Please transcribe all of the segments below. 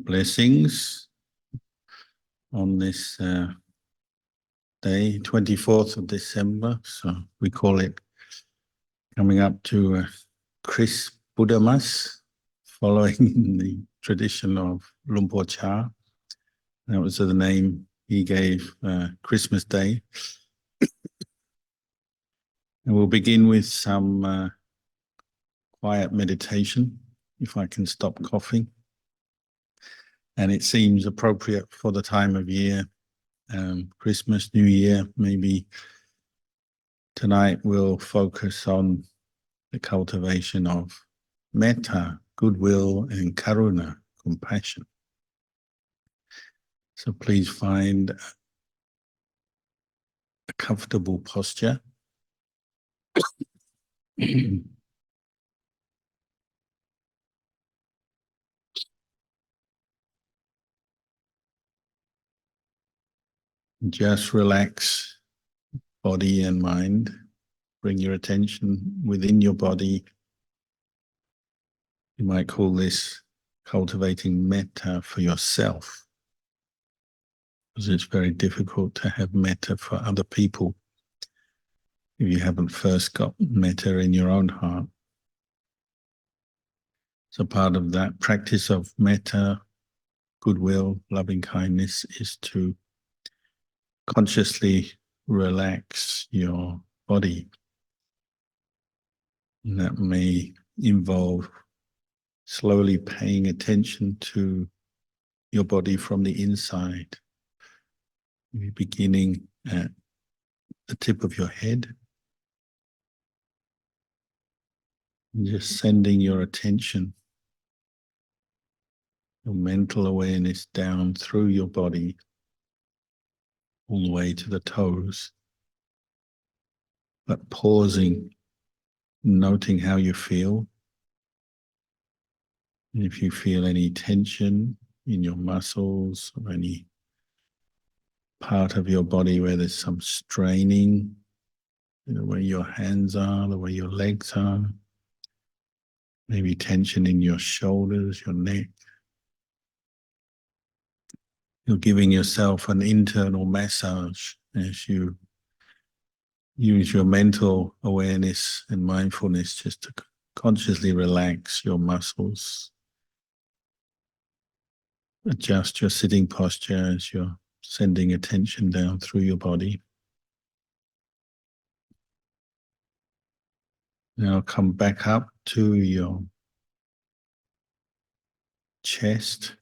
Blessings on this day, 24th of December. So we call it coming up to Chris Buddhamas, following in the tradition of Luang Por Chah. That was the name he gave Christmas Day. And we'll begin with some quiet meditation, if I can stop coughing. And it seems appropriate for the time of year, Christmas, New Year. Maybe tonight we'll focus on the cultivation of metta, goodwill, and karuna, compassion. So please find a comfortable posture. Just relax body and mind. Bring your attention within your body. You might call this cultivating metta for yourself, because it's very difficult to have metta for other people if you haven't first got metta in your own heart. So part of that practice of metta, goodwill, loving kindness is to consciously relax your body. And that may involve slowly paying attention to your body from the inside. You're beginning at the tip of your head. And just sending your attention, your mental awareness down through your body, all the way to the toes. But pausing, noting how you feel. And if you feel any tension in your muscles or any part of your body where there's some straining, the way your hands are, the way your legs are, maybe tension in your shoulders, your neck. You're giving yourself an internal massage as you use your mental awareness and mindfulness just to consciously relax your muscles. Adjust your sitting posture as you're sending attention down through your body. Now come back up to your chest.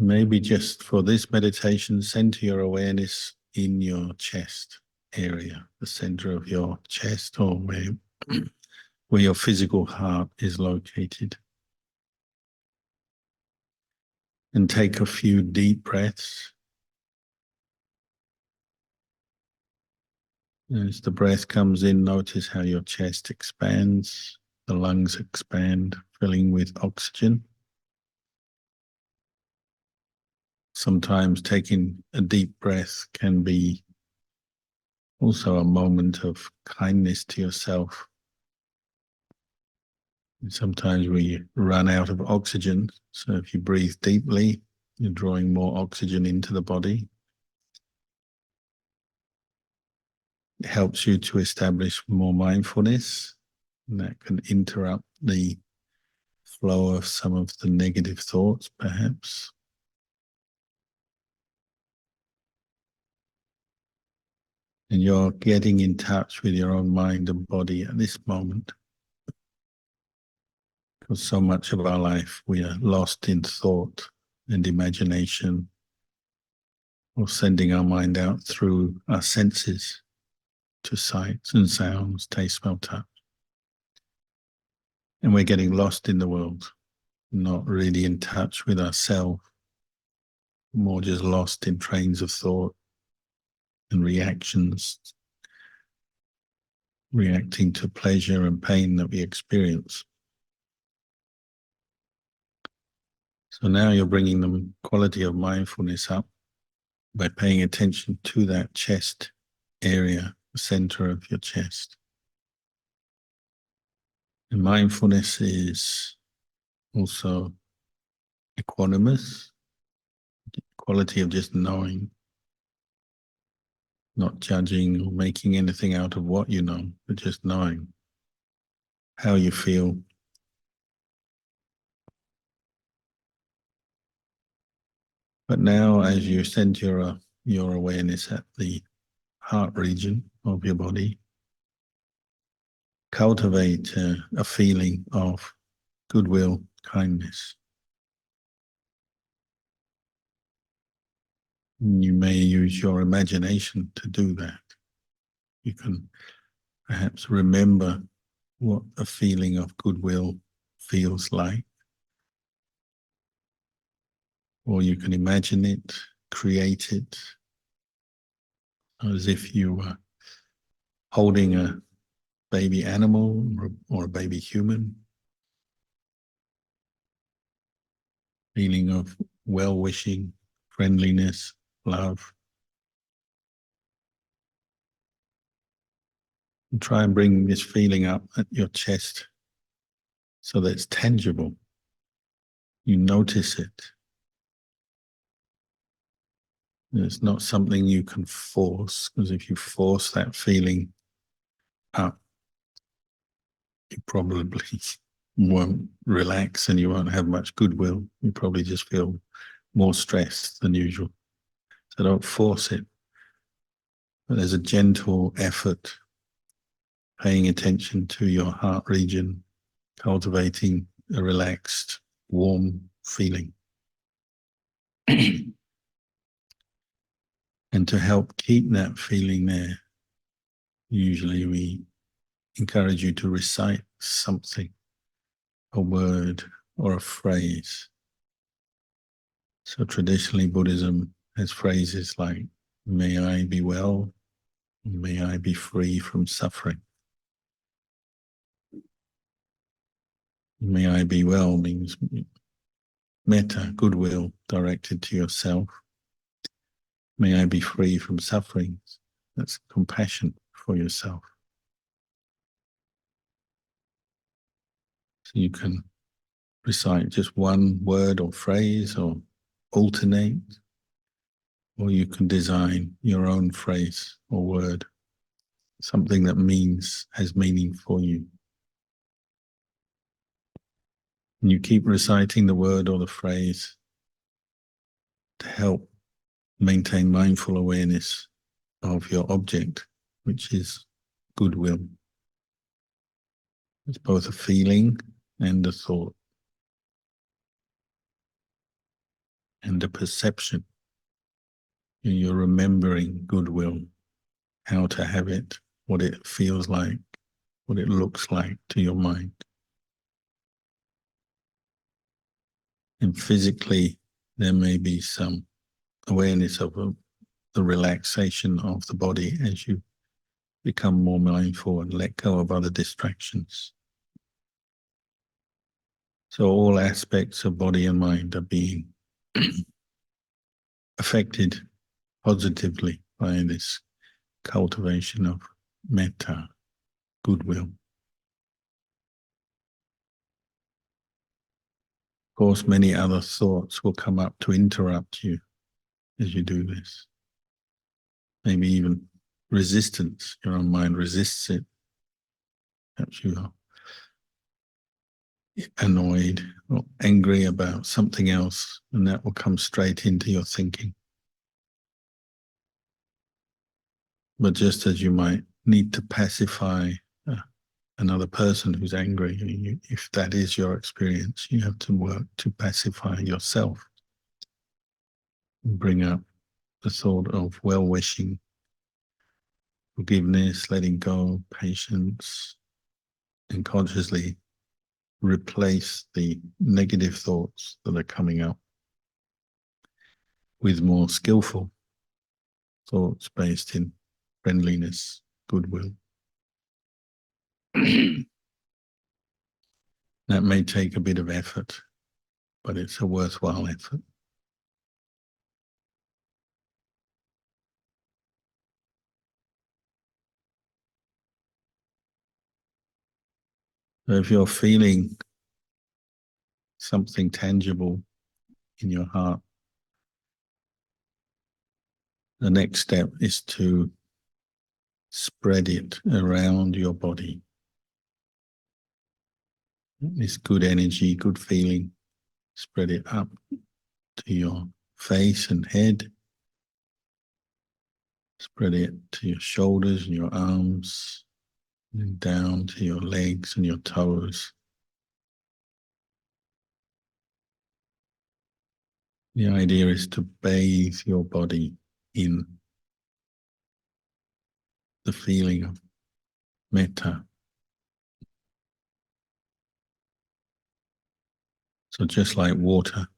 Maybe just for this meditation, center your awareness in your chest area, the center of your chest, or where your physical heart is located. And take a few deep breaths. As the breath comes in, notice how your chest expands, the lungs expand, filling with oxygen. Sometimes taking a deep breath can be also a moment of kindness to yourself. And sometimes we run out of oxygen, so if you breathe deeply, you're drawing more oxygen into the body. It helps you to establish more mindfulness, and that can interrupt the flow of some of the negative thoughts, perhaps. And you're getting in touch with your own mind and body at this moment. Because so much of our life we are lost in thought and imagination, or sending our mind out through our senses to sights and sounds, taste, smell, touch. And we're getting lost in the world, not really in touch with ourselves, more just lost in trains of thought and reactions, reacting to pleasure and pain that we experience. So now you're bringing the quality of mindfulness up by paying attention to that chest area, the center of your chest. And mindfulness is also equanimous, quality of just knowing, not judging or making anything out of what you know, but just knowing how you feel. But now, as you send your awareness at the heart region of your body, cultivate a feeling of goodwill, kindness. You may use your imagination to do that. You can perhaps remember what a feeling of goodwill feels like, or you can imagine it, create it, as if you were holding a baby animal or a baby human, feeling of well-wishing, friendliness, love. And try and bring this feeling up at your chest so that it's tangible. You notice it. It's not something you can force, because if you force that feeling up, you probably won't relax and you won't have much goodwill. You probably just feel more stressed than usual. So don't force it. But there's a gentle effort, paying attention to your heart region, cultivating a relaxed, warm feeling. And to help keep that feeling there, usually we encourage you to recite something, a word or a phrase. So traditionally Buddhism has phrases like, may I be well, may I be free from suffering. May I be well means metta, goodwill directed to yourself. May I be free from suffering. That's compassion for yourself. So you can recite just one word or phrase or alternate, or you can design your own phrase or word, something that has meaning for you. And you keep reciting the word or the phrase to help maintain mindful awareness of your object, which is goodwill. It's both a feeling and a thought and a perception. You're remembering goodwill, how to have it, what it feels like, what it looks like to your mind. And physically, there may be some awareness of the relaxation of the body as you become more mindful and let go of other distractions. So all aspects of body and mind are being affected positively by this cultivation of metta, goodwill. Of course, many other thoughts will come up to interrupt you as you do this. Maybe even resistance. Your own mind resists it. Perhaps you are annoyed or angry about something else, and that will come straight into your thinking. But just as you might need to pacify another person who's angry, if that is your experience, you have to work to pacify yourself and bring up the thought of well-wishing, forgiveness, letting go, patience, and consciously replace the negative thoughts that are coming up with more skillful thoughts based in friendliness, goodwill. That may take a bit of effort, but it's a worthwhile effort. So if you're feeling something tangible in your heart. The next step is to spread it around your body. This good energy, good feeling, spread it up to your face and head. Spread it to your shoulders and your arms, and down to your legs and your toes. The idea is to bathe your body in the feeling of metta. So just like water,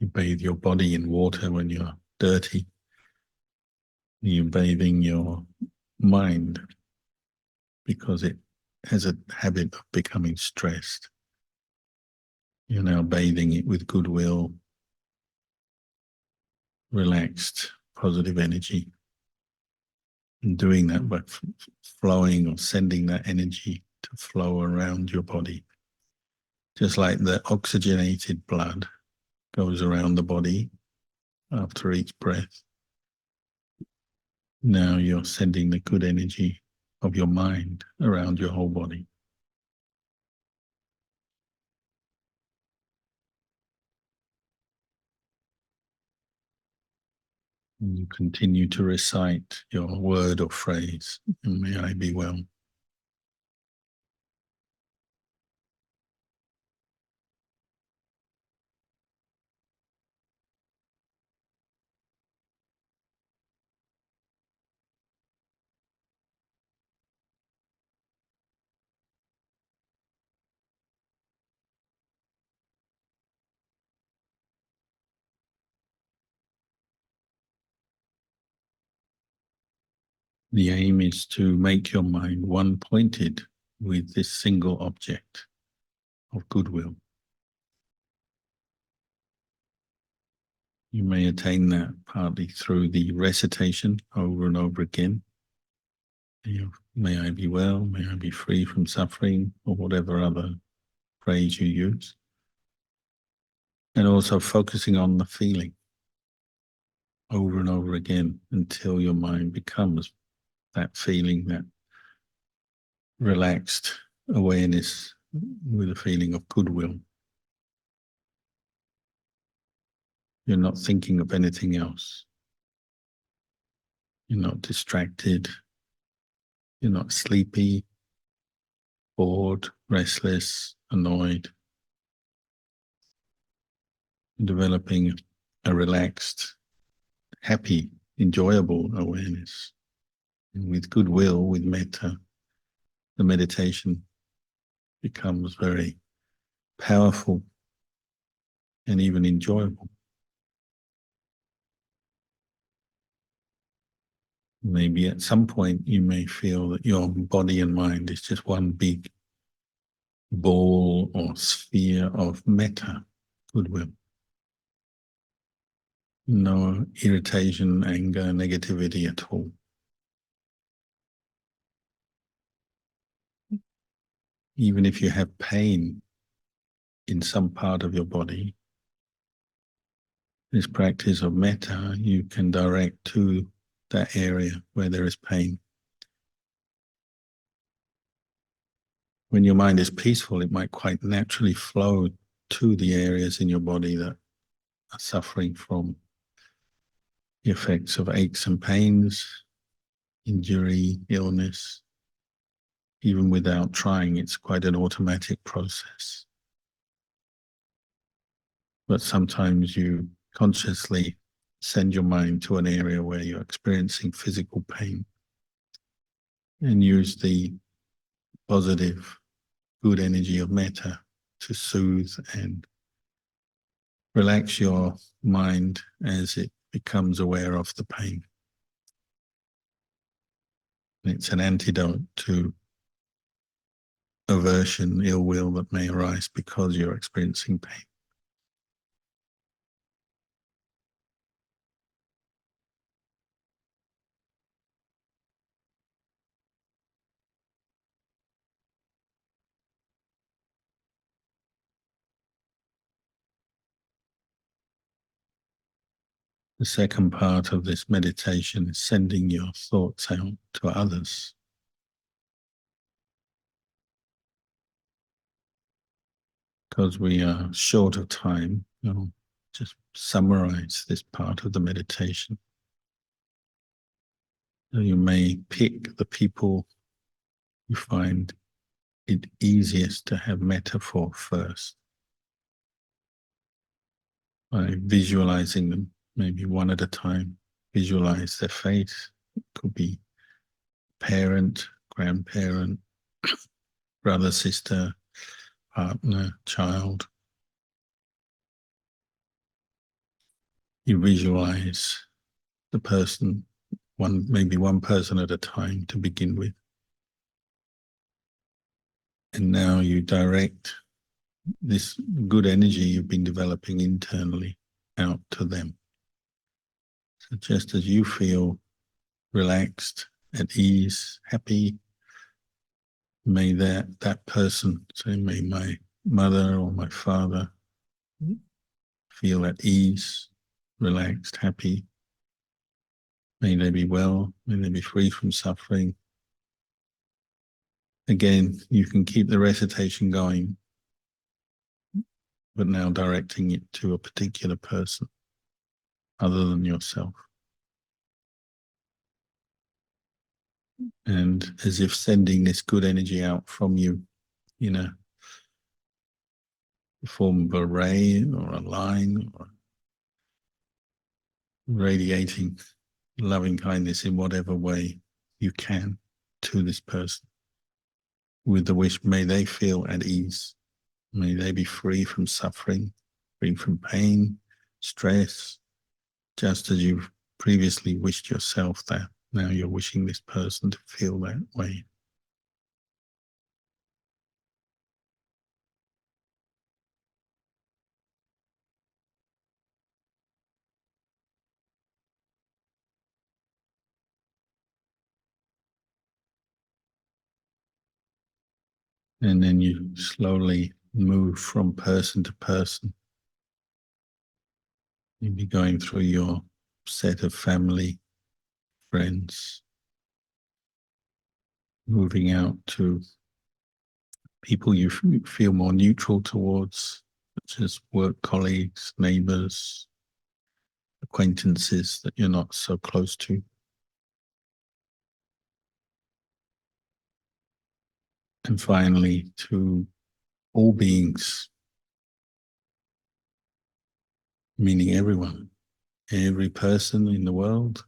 you bathe your body in water when you're dirty. You're bathing your mind because it has a habit of becoming stressed. You're now bathing it with goodwill, relaxed, positive energy. And doing that by flowing or sending that energy to flow around your body. Just like the oxygenated blood goes around the body after each breath. Now you're sending the good energy of your mind around your whole body. And you continue to recite your word or phrase, and may I be well. The aim is to make your mind one-pointed with this single object of goodwill. You may attain that partly through the recitation over and over again. May I be well, may I be free from suffering, or whatever other phrase you use. And also focusing on the feeling over and over again until your mind becomes that feeling, that relaxed awareness with a feeling of goodwill. You're not thinking of anything else. You're not distracted. You're not sleepy, bored, restless, annoyed. Developing a relaxed, happy, enjoyable awareness. And with goodwill, with metta, the meditation becomes very powerful and even enjoyable. Maybe at some point you may feel that your body and mind is just one big ball or sphere of metta, goodwill. No irritation, anger, negativity at all. Even if you have pain in some part of your body, this practice of metta, you can direct to that area where there is pain. When your mind is peaceful, it might quite naturally flow to the areas in your body that are suffering from the effects of aches and pains, injury, illness. Even without trying, it's quite an automatic process. But sometimes you consciously send your mind to an area where you're experiencing physical pain and use the positive, good energy of metta to soothe and relax your mind as it becomes aware of the pain. It's an antidote to aversion, ill will that may arise because you're experiencing pain. The second part of this meditation is sending your thoughts out to others. Because we are short of time, I'll just summarize this part of the meditation. So you may pick the people you find it easiest to have metta for first, by visualizing them, maybe one at a time. Visualize their face. It could be parent, grandparent, brother, sister, partner, child. You visualize the person, maybe one person at a time to begin with. And now you direct this good energy you've been developing internally out to them. So just as you feel relaxed, at ease, happy, may that person, say, may my mother or my father, feel at ease, relaxed, happy. May they be well, may they be free from suffering. Again, you can keep the recitation going, but now directing it to a particular person other than yourself. And as if sending this good energy out from you in a form of a ray or a line, or radiating loving kindness in whatever way you can to this person, with the wish, may they feel at ease, may they be free from suffering, free from pain, stress, just as you've previously wished yourself that. Now you're wishing this person to feel that way. And then you slowly move from person to person. You'll be going through your set of family, friends, moving out to people you feel more neutral towards, such as work colleagues, neighbors, acquaintances that you're not so close to. And finally, to all beings, meaning everyone, every person in the world,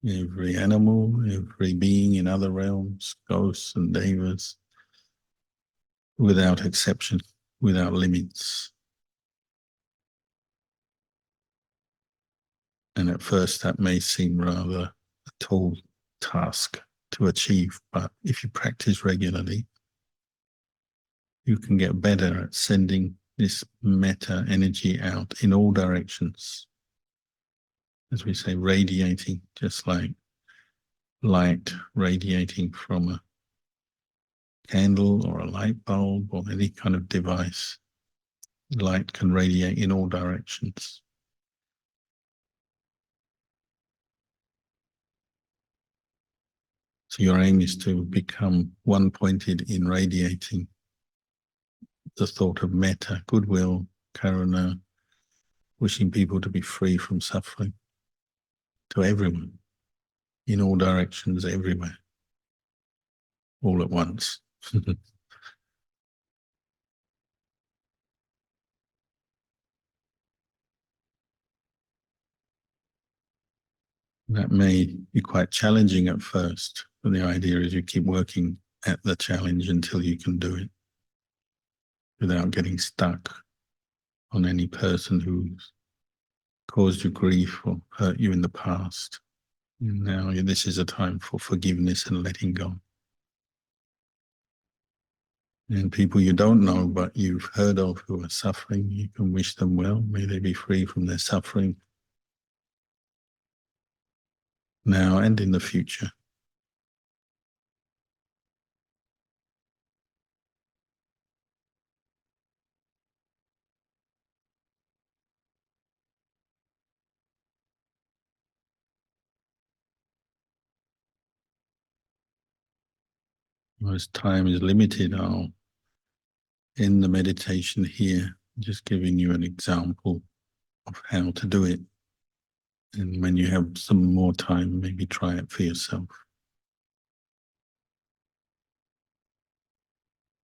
every animal, every being in other realms, ghosts and devas, without exception, without limits. And at first that may seem rather a tall task to achieve, but if you practice regularly, you can get better at sending this metta energy out in all directions. As we say, radiating, just like light radiating from a candle or a light bulb or any kind of device. Light can radiate in all directions. So your aim is to become one-pointed in radiating the thought of metta, goodwill, karuna, wishing people to be free from suffering, to everyone, in all directions, everywhere, all at once. That may be quite challenging at first, but the idea is you keep working at the challenge until you can do it without getting stuck on any person who's caused you grief or hurt you in the past. And now this is a time for forgiveness and letting go. And people you don't know but you've heard of who are suffering, you can wish them well. May they be free from their suffering now and in the future. As time is limited, I'll end the meditation here, just giving you an example of how to do it. And when you have some more time, maybe try it for yourself.